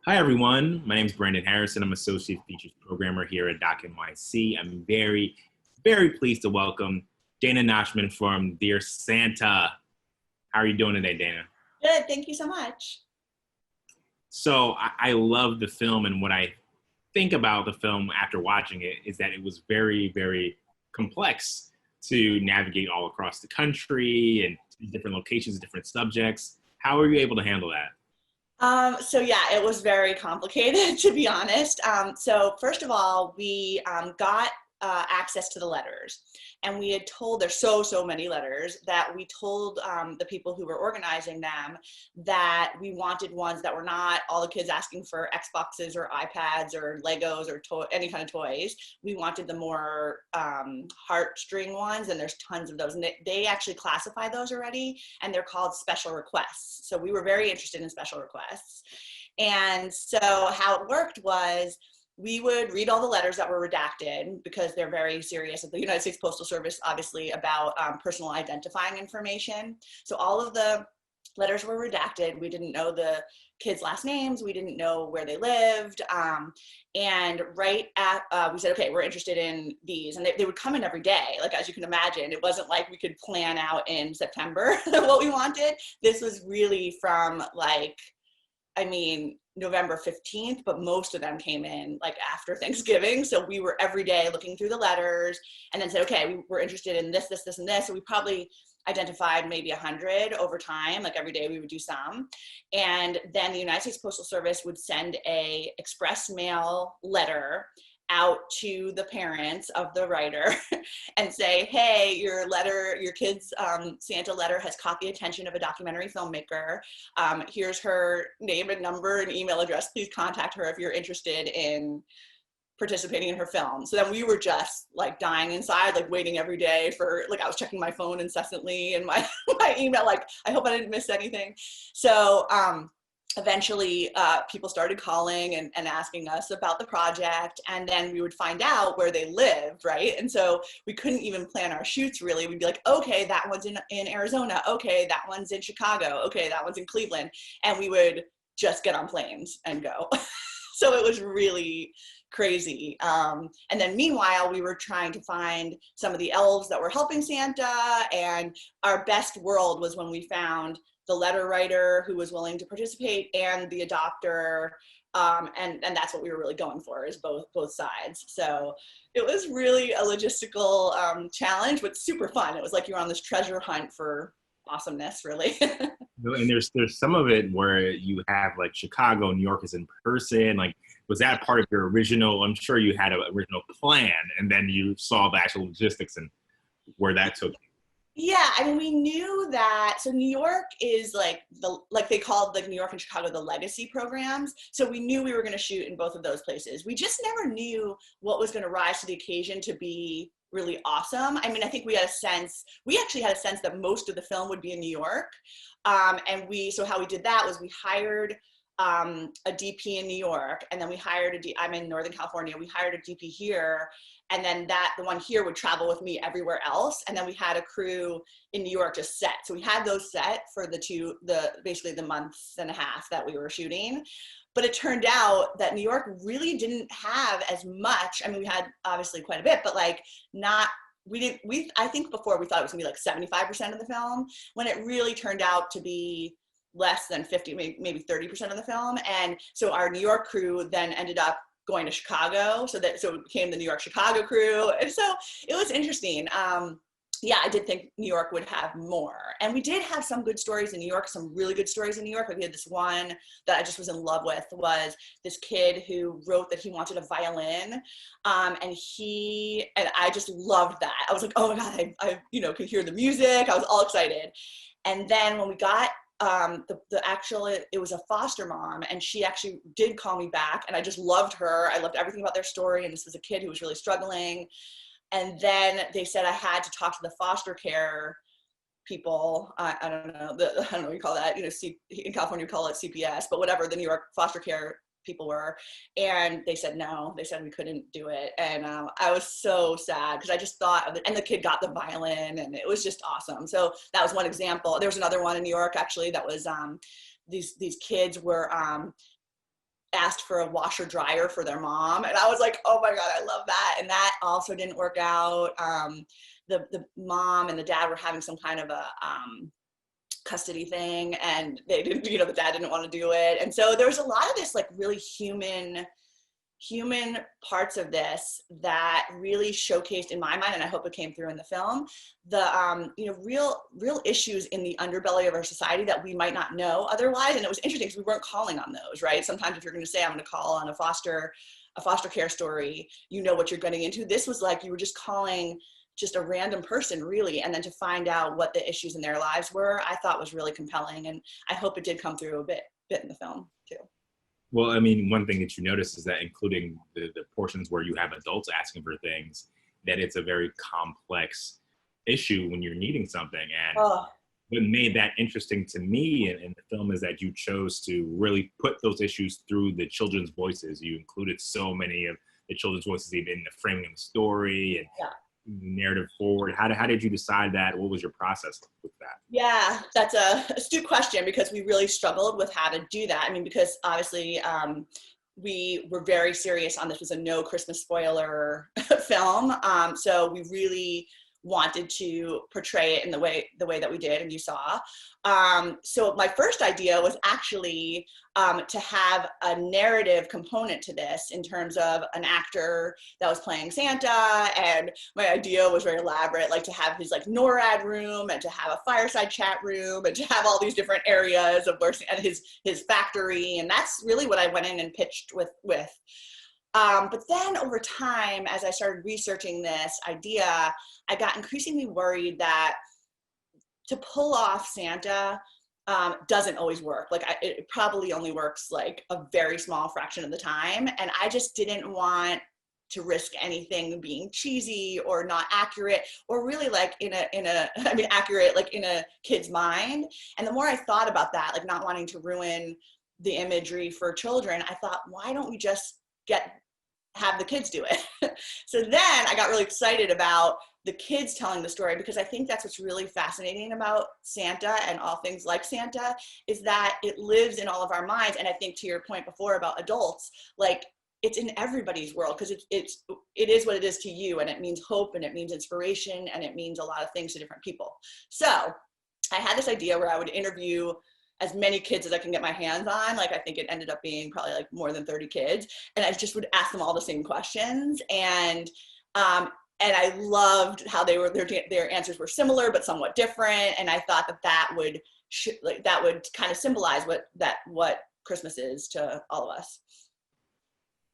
Hi, everyone. My name is Brandon Harrison. I'm Associate Features Programmer here at Doc NYC. I'm very pleased to welcome Dana Nachman from Dear Santa. How are you doing today, Dana? Good, thank you so much. So I love the film, and what I think about the film after watching it is that it was very complex to navigate all across the country and different locations, different subjects. How were you able to handle that? So yeah, it was very complicated to be honest. So first of all, we got access to the letters, and we had told there's so many letters that we told the people who were organizing them that we wanted ones that were not all the kids asking for Xboxes or iPads or Legos or any kind of toys. We wanted the more heartstring ones, and there's tons of those, and they actually classify those already, and they're called special requests. So we were very interested in special requests. And so how it worked was we would read all the letters that were redacted because they're very serious at the United States Postal Service, obviously, about personal identifying information. So all of the letters were redacted. We didn't know the kids' last names. We didn't know where they lived. And right at, we said, okay, we're interested in these. And they would come in every day. Like, as you can imagine, it wasn't like we could plan out in September what we wanted. This was really from like, I mean, November 15th, but most of them came in like after Thanksgiving. So we were every day looking through the letters and then said, okay, we're interested in this, and this. So we probably identified maybe 100 over time. Like every day we would do some. And then the United States Postal Service would send a express mail letter out to the parents of the writer and say, hey, your letter, your kid's Santa letter has caught the attention of a documentary filmmaker. Here's her name and number and email address. Please contact her if you're interested in participating in her film. So then we were just like dying inside, like waiting every day for, like, I was checking my phone incessantly and my, my email, like, I hope I didn't miss anything. So eventually people started calling and asking us about the project, and then we would find out where they lived, right? And so we couldn't even plan our shoots really. We'd be like, okay, that one's in Arizona, okay, that one's in Chicago, okay, that one's in Cleveland, and we would just get on planes and go. So it was really crazy. And then meanwhile, we were trying to find some of the elves that were helping Santa, and our best world was when we found the letter writer who was willing to participate and the adopter. And that's what we were really going for, is both sides. So it was really a logistical challenge, but super fun. It was like you were on this treasure hunt for awesomeness, really. And there's some of it where you have like Chicago, New York is in person. Like, was that part of your original? I'm sure you had an original plan, and then you saw the actual logistics and where that took you. Yeah, I mean, we knew that. So New York is like like they called like New York and Chicago the legacy programs. So we knew we were going to shoot in both of those places. We just never knew what was going to rise to the occasion to be really awesome. I mean, I think we actually had a sense that most of the film would be in New York. So how we did that was we hired a DP in New York, and then we hired I'm in Northern California. We hired a DP here, and then the one here would travel with me everywhere else. And then we had a crew in New York just set. So we had those set for basically the months and a half that we were shooting. But it turned out that New York really didn't have as much. I mean, we had obviously quite a bit, but like not, I think before we thought it was gonna be like 75% of the film, when it really turned out to be less than 50, maybe 30% of the film. And so our New York crew then ended up going to Chicago. So it became the New York Chicago crew. And so it was interesting. Yeah, I did think New York would have more. And we did have some good stories in New York, some really good stories in New York. Like we had this one that I just was in love with, was this kid who wrote that he wanted a violin. And I just loved that. I was like, oh my God, I could hear the music. I was all excited. And then when we got it was a foster mom, and she actually did call me back, and I just loved her. I loved everything about their story. And this was a kid who was really struggling. And then they said I had to talk to the foster care people. I don't know what you call that. In California, we call it CPS, but whatever, the New York foster care people were. And they said no. They said we couldn't do it. And I was so sad because I just thought of it. And the kid got the violin, and it was just awesome. So that was one example. There was another one in New York, actually, that was these kids were asked for a washer dryer for their mom. And I was like, oh my God, I love that. And that also didn't work out. The mom and the dad were having some kind of a custody thing, and they didn't, you know, the dad didn't want to do it. And so there was a lot of this like really human parts of this that really showcased in my mind, and I hope it came through in the film, the you know, real issues in the underbelly of our society that we might not know otherwise. And it was interesting because we weren't calling on those, right? Sometimes if you're going to say I'm going to call on a foster care story, you know what you're getting into. This was like you were just calling just a random person, really, and then to find out what the issues in their lives were, I thought was really compelling, and I hope it did come through a bit in the film too. Well, I mean, one thing that you notice is that including the portions where you have adults asking for things, that it's a very complex issue when you're needing something. And what made that interesting to me in the film is that you chose to really put those issues through the children's voices. You included so many of the children's voices, even in the framing of the story and narrative forward. How did you decide that? What was your process with that? Yeah, that's a astute question, because we really struggled with how to do that. I mean, because obviously we were very serious on this was a no Christmas spoiler film. So we really wanted to portray it in the way that we did, and you saw. So my first idea was actually to have a narrative component to this in terms of an actor that was playing Santa, and my idea was very elaborate, like to have his like NORAD room, and to have a fireside chat room, and to have all these different areas of where, and his factory, and that's really what I went in and pitched with. But then over time, as I started researching this idea, I got increasingly worried that to pull off Santa doesn't always work. Like it probably only works like a very small fraction of the time. And I just didn't want to risk anything being cheesy or not accurate, or really like accurate like in a kid's mind. And the more I thought about that, like not wanting to ruin the imagery for children, I thought, why don't we just have the kids do it? So then I got really excited about the kids telling the story, because I think that's what's really fascinating about Santa and all things like Santa, is that it lives in all of our minds. And I think to your point before about adults, like it's in everybody's world, because it is what it is to you, and it means hope, and it means inspiration, and it means a lot of things to different people. So I had this idea where I would interview as many kids as I can get my hands on. Like I think it ended up being probably like more than 30 kids. And I just would ask them all the same questions. And I loved how their answers were similar, but somewhat different. And I thought that would kind of symbolize what Christmas is to all of us.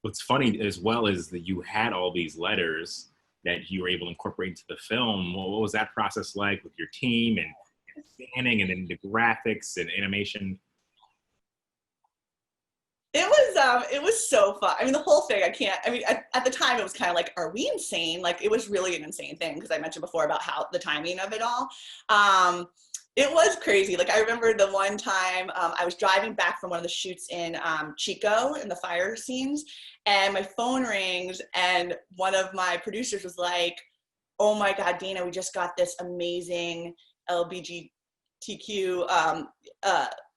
What's funny as well is that you had all these letters that you were able to incorporate into the film. What was that process like with your team and scanning and then the graphics and animation? It was so fun. I mean, the whole thing, at the time it was kind of like, are we insane? Like it was really an insane thing, because I mentioned before about how the timing of it all. It was crazy. Like I remember the one time I was driving back from one of the shoots in Chico in the fire scenes, and my phone rings, and one of my producers was like, oh my God, Dana, we just got this amazing LGBTQ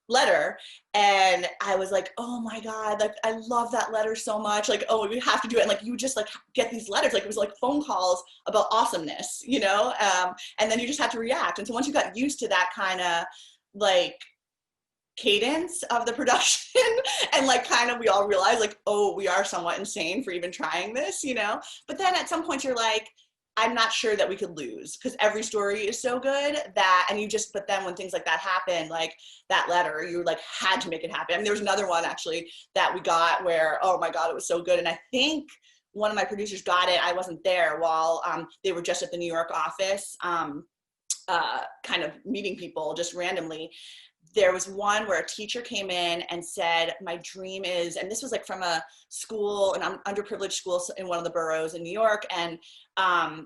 letter. And I was like, oh my God, like I love that letter so much. Like, oh, we have to do it. And like, you just like get these letters, like it was like phone calls about awesomeness, you know? And then you just had to react. And so once you got used to that kind of like cadence of the production and like kind of we all realized like, oh, we are somewhat insane for even trying this, you know? But then at some point you're like, I'm not sure that we could lose, because every story is so good that, and but then when things like that happen, like that letter, you like had to make it happen. I mean, there was another one actually that we got where, oh my God, it was so good. And I think one of my producers got it. I wasn't there while they were just at the New York office, kind of meeting people just randomly. There was one where a teacher came in and said, my dream is, and this was like from a school, an underprivileged school in one of the boroughs in New York. And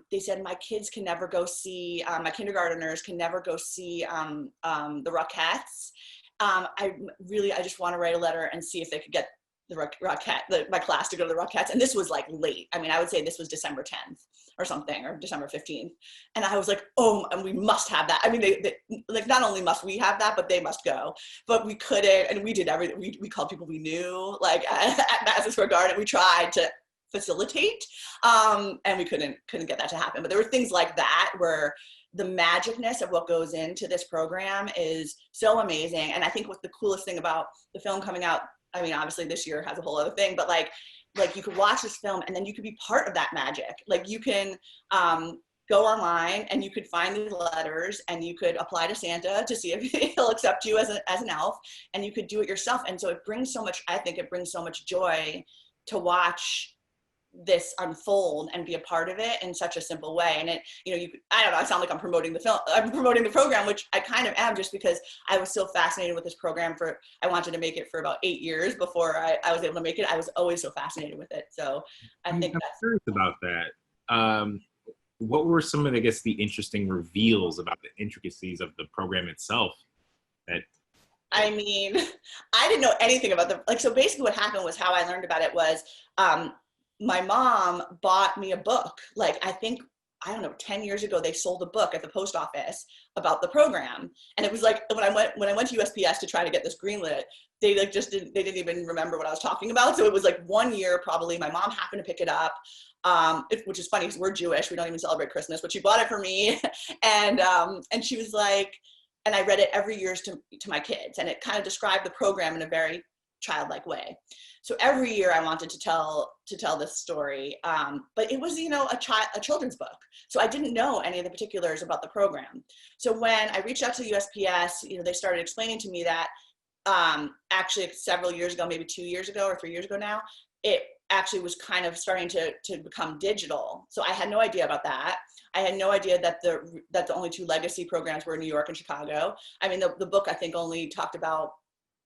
they said, my kids can never go see, my kindergarteners can never go see the Rockettes. I just want to write a letter and see if they could get the Rockettes, my class to go to the Rockettes. And this was like late. I mean, I would say this was December 10th or something, or December 15th. And I was like, oh, and we must have that. I mean, they like, not only must we have that, but they must go. But we couldn't, and we did everything. We called people we knew, like at Madison Square Garden. We tried to facilitate, and we couldn't get that to happen. But there were things like that where the magicness of what goes into this program is so amazing. And I think what the coolest thing about the film coming out, I mean, obviously this year has a whole other thing, but like you could watch this film and then you could be part of that magic. Like you can go online and you could find these letters and you could apply to Santa to see if he'll accept you as an elf, and you could do it yourself. And so it brings so much, I think it brings so much joy to watch this unfold and be a part of it in such a simple way. And it, you know, I don't know, I sound like I'm promoting the film, I'm promoting the program, which I kind of am, just because I was so fascinated with this program I wanted to make it for about 8 years before I was able to make it. I was always so fascinated with it. So I'm curious about that. What were some of, I guess, the interesting reveals about the intricacies of the program itself? I mean, I didn't know anything about so basically what happened was, how I learned about it was, my mom bought me a book. Like, I think, I don't know, 10 years ago, they sold a book at the post office about the program. And it was like, when I went to USPS to try to get this greenlit, they like they didn't even remember what I was talking about. So it was like 1 year, probably, my mom happened to pick it up, which is funny because we're Jewish. We don't even celebrate Christmas, but she bought it for me. And she was like, and I read it every year to my kids. And it kind of described the program in a very childlike way. So every year I wanted to tell this story, but it was, you know, a children's book. So I didn't know any of the particulars about the program. So when I reached out to USPS, you know, they started explaining to me that actually several years ago, maybe 2 years ago or 3 years ago now, it actually was kind of starting to become digital. So I had no idea about that. I had no idea that the only two legacy programs were in New York and Chicago. I mean, the book I think only talked about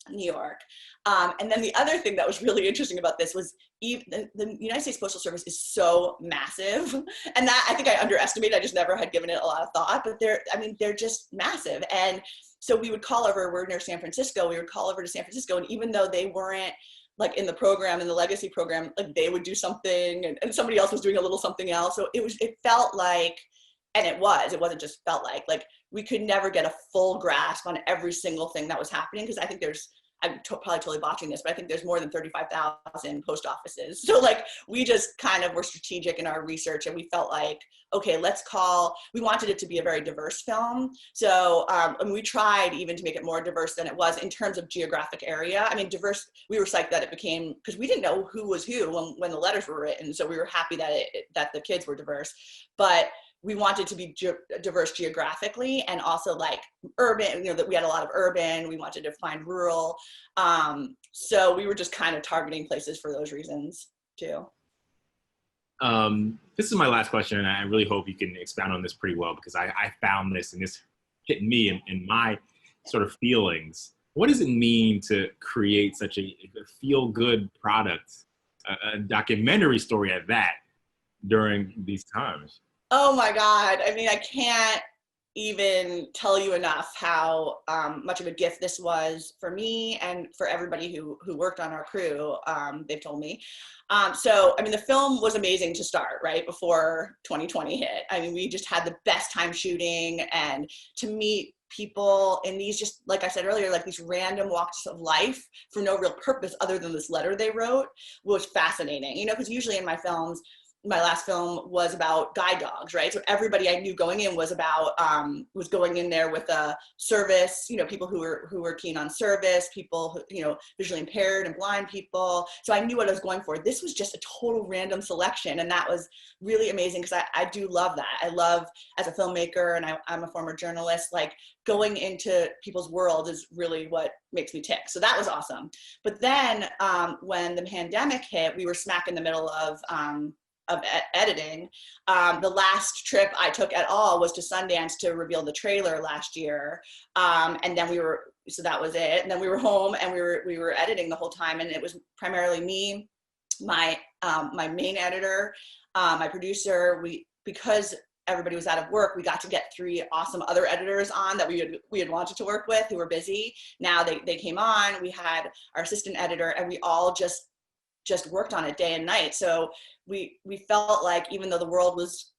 New York. And then the other thing that was really interesting about this was the United States Postal Service is so massive. And that I think I underestimated. I just never had given it a lot of thought, but they're just massive. And so we would call over, we're near San Francisco, we would call over to San Francisco. And even though they weren't like in the program, in the legacy program, like they would do something and somebody else was doing a little something else. So it felt like, and it wasn't just felt like we could never get a full grasp on every single thing that was happening. Because I think I'm probably totally botching this, but I think there's more than 35,000 post offices. So like, we just kind of were strategic in our research, and we felt like, okay, we wanted it to be a very diverse film. So, and we tried even to make it more diverse than it was in terms of geographic area. I mean, diverse, we were psyched that it became, because we didn't know who was who when the letters were written. So we were happy that the kids were diverse, but we wanted to be diverse geographically, and also like urban, you know, that we had a lot of urban, we wanted to find rural. So we were just kind of targeting places for those reasons too. This is my last question, and I really hope you can expound on this pretty well, because I found this, and this hit me in my sort of feelings. What does it mean to create such a feel-good product, a documentary story at that, during these times? Oh my God. I mean, I can't even tell you enough how much of a gift this was for me and for everybody who worked on our crew. They've told me. So, I mean, the film was amazing to start, right, before 2020 hit. I mean, we just had the best time shooting, and to meet people in these, just like I said earlier, like these random walks of life for no real purpose other than this letter they wrote, was fascinating. You know, because usually in my films, my last film was about guide dogs, right? So everybody I knew going in was going in there with a service, you know, people who were keen on service, people who, you know, visually impaired and blind people. So I knew what I was going for. This was just a total random selection. And that was really amazing, because I do love that. I love, as a filmmaker, and I'm a former journalist, like going into people's world is really what makes me tick. So that was awesome. But then when the pandemic hit, we were smack in the middle of editing. The last trip I took at all was to Sundance to reveal the trailer last year. And then so that was it. And then we were home, and we were editing the whole time. And it was primarily me, my main editor, my producer. Because everybody was out of work, we got to get 3 awesome other editors on that we had wanted to work with, who were busy. Now they came on. We had our assistant editor, and we all just just worked on it day and night. So we felt like even though the world was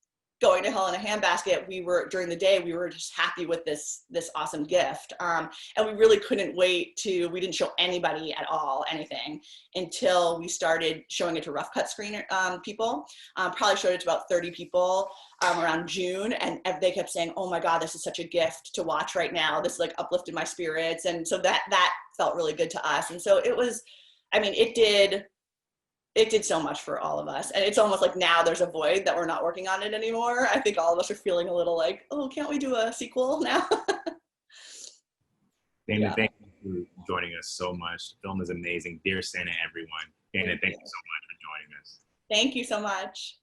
going to hell in a handbasket, we were, during the day, we were just happy with this awesome gift. And we really couldn't wait we didn't show anybody at all, anything, until we started showing it to rough cut screen people. Probably showed it to about 30 people around June, and they kept saying, oh my God, this is such a gift to watch right now. This like uplifted my spirits. And so that felt really good to us. And so it was, I mean, it did so much for all of us. And it's almost like now there's a void that we're not working on it anymore. I think all of us are feeling a little like, oh, can't we do a sequel now? Dana, thank you for joining us so much. The film is amazing. Dear Santa, everyone. Dana, thank you so much for joining us. Thank you so much.